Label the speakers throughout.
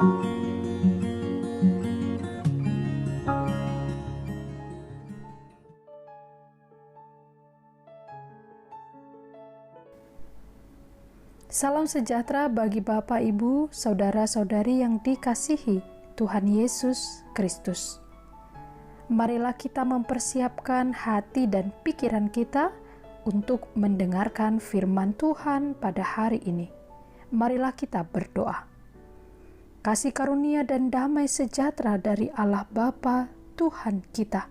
Speaker 1: Salam sejahtera bagi Bapak, Ibu, Saudara-saudari yang dikasihi Tuhan Yesus Kristus. Marilah kita mempersiapkan hati dan pikiran kita untuk mendengarkan firman Tuhan pada hari ini. Marilah kita berdoa. Kasih karunia dan damai sejahtera dari Allah Bapa Tuhan kita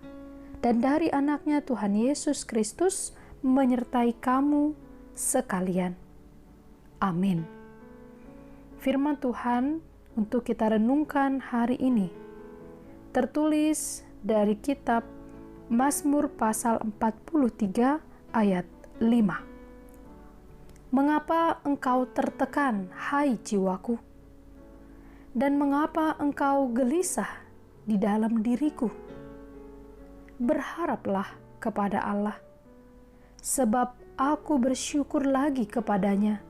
Speaker 1: dan dari anaknya Tuhan Yesus Kristus menyertai kamu sekalian. Amin. Firman Tuhan untuk kita renungkan hari ini tertulis dari kitab Mazmur pasal 43 ayat 5. Mengapa engkau tertekan, hai jiwaku? Dan mengapa engkau gelisah di dalam diriku? Berharaplah kepada Allah, sebab aku bersyukur lagi kepadanya,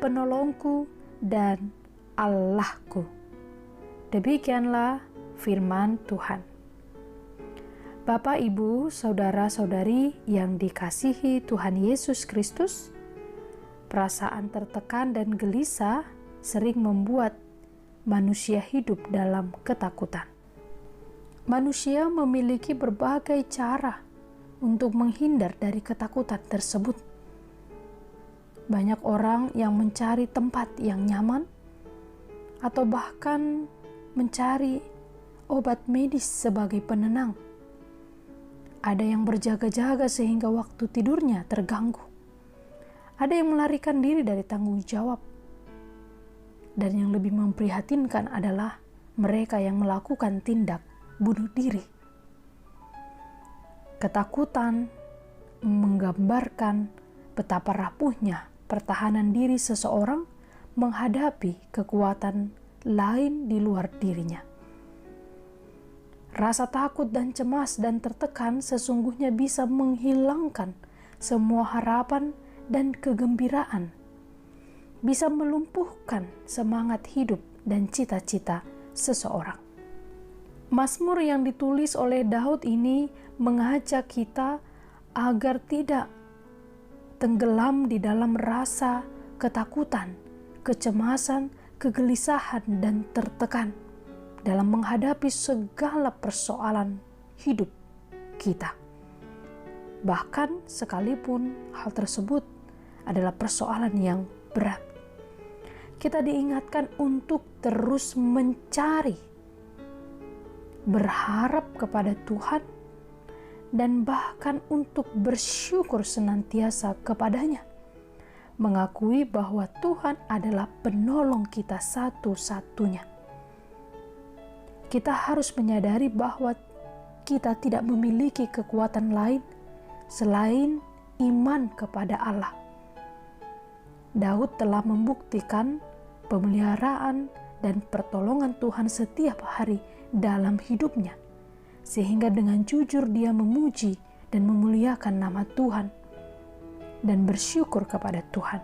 Speaker 1: penolongku dan Allahku. Demikianlah firman Tuhan. Bapak, Ibu, Saudara-saudari yang dikasihi Tuhan Yesus Kristus, perasaan tertekan dan gelisah sering membuat manusia hidup dalam ketakutan. Manusia memiliki berbagai cara untuk menghindar dari ketakutan tersebut. Banyak orang yang mencari tempat yang nyaman atau bahkan mencari obat medis sebagai penenang. Ada yang berjaga-jaga sehingga waktu tidurnya terganggu. Ada yang melarikan diri dari tanggung jawab. Dan yang lebih memprihatinkan adalah mereka yang melakukan tindak bunuh diri. Ketakutan menggambarkan betapa rapuhnya pertahanan diri seseorang menghadapi kekuatan lain di luar dirinya. Rasa takut dan cemas dan tertekan sesungguhnya bisa menghilangkan semua harapan dan kegembiraan, bisa melumpuhkan semangat hidup dan cita-cita seseorang. Mazmur yang ditulis oleh Daud ini mengajak kita agar tidak tenggelam di dalam rasa ketakutan, kecemasan, kegelisahan, dan tertekan dalam menghadapi segala persoalan hidup kita. Bahkan sekalipun hal tersebut adalah persoalan yang berat, kita diingatkan untuk terus mencari, berharap kepada Tuhan, dan bahkan untuk bersyukur senantiasa kepadanya, mengakui bahwa Tuhan adalah penolong kita satu-satunya. Kita harus menyadari bahwa kita tidak memiliki kekuatan lain selain iman kepada Allah. Daud telah membuktikan pemeliharaan dan pertolongan Tuhan setiap hari dalam hidupnya, sehingga dengan jujur dia memuji dan memuliakan nama Tuhan dan bersyukur kepada Tuhan.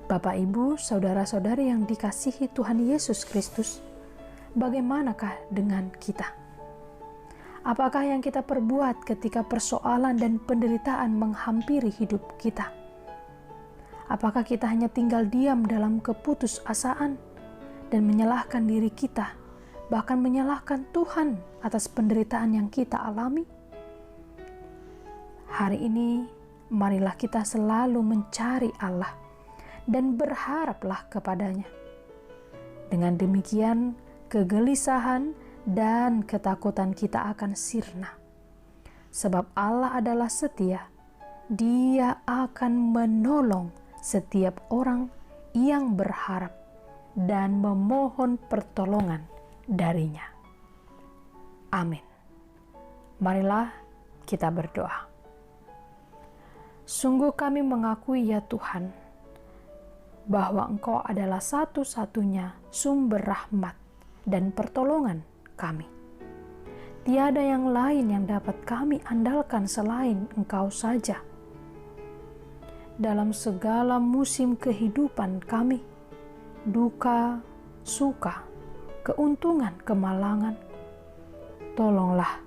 Speaker 1: Bapak, Ibu, Saudara-saudari yang dikasihi Tuhan Yesus Kristus, bagaimanakah dengan kita? Apakah yang kita perbuat ketika persoalan dan penderitaan menghampiri hidup kita? Apakah kita hanya tinggal diam dalam keputusasaan dan menyalahkan diri kita, bahkan menyalahkan Tuhan atas penderitaan yang kita alami? Hari ini, marilah kita selalu mencari Allah dan berharaplah kepadanya. Dengan demikian, kegelisahan dan ketakutan kita akan sirna. Sebab Allah adalah setia, Dia akan menolong setiap orang yang berharap dan memohon pertolongan darinya. Amin. Marilah kita berdoa. Sungguh kami mengakui ya Tuhan, bahwa Engkau adalah satu-satunya sumber rahmat dan pertolongan kami. Tiada yang lain yang dapat kami andalkan selain Engkau saja. Dalam segala musim kehidupan kami, duka, suka, keuntungan, kemalangan. Tolonglah,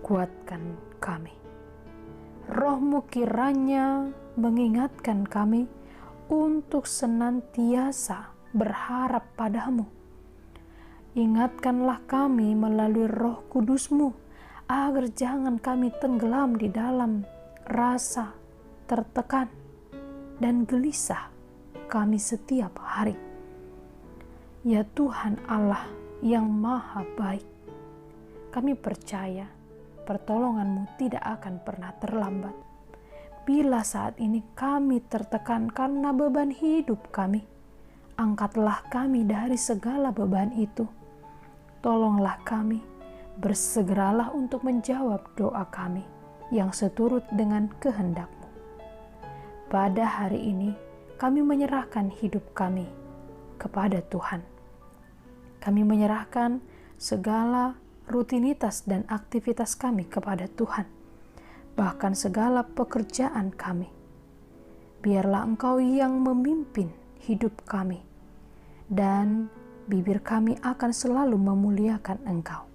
Speaker 1: kuatkan kami. Roh-Mu kiranya mengingatkan kami untuk senantiasa berharap padamu. Ingatkanlah kami melalui Roh Kudus-Mu, agar jangan kami tenggelam di dalam rasa tertekan dan gelisah kami setiap hari. Ya Tuhan Allah yang Maha Baik, kami percaya pertolongan-Mu tidak akan pernah terlambat. Bila saat ini kami tertekan karena beban hidup kami, angkatlah kami dari segala beban itu. Tolonglah kami, bersegeralah untuk menjawab doa kami yang seturut dengan kehendak-Mu. Pada hari ini, kami menyerahkan hidup kami kepada Tuhan. Kami menyerahkan segala rutinitas dan aktivitas kami kepada Tuhan, bahkan segala pekerjaan kami. Biarlah Engkau yang memimpin hidup kami, dan bibir kami akan selalu memuliakan Engkau.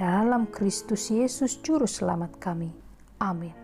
Speaker 1: Dalam Kristus Yesus Juru Selamat kami. Amin.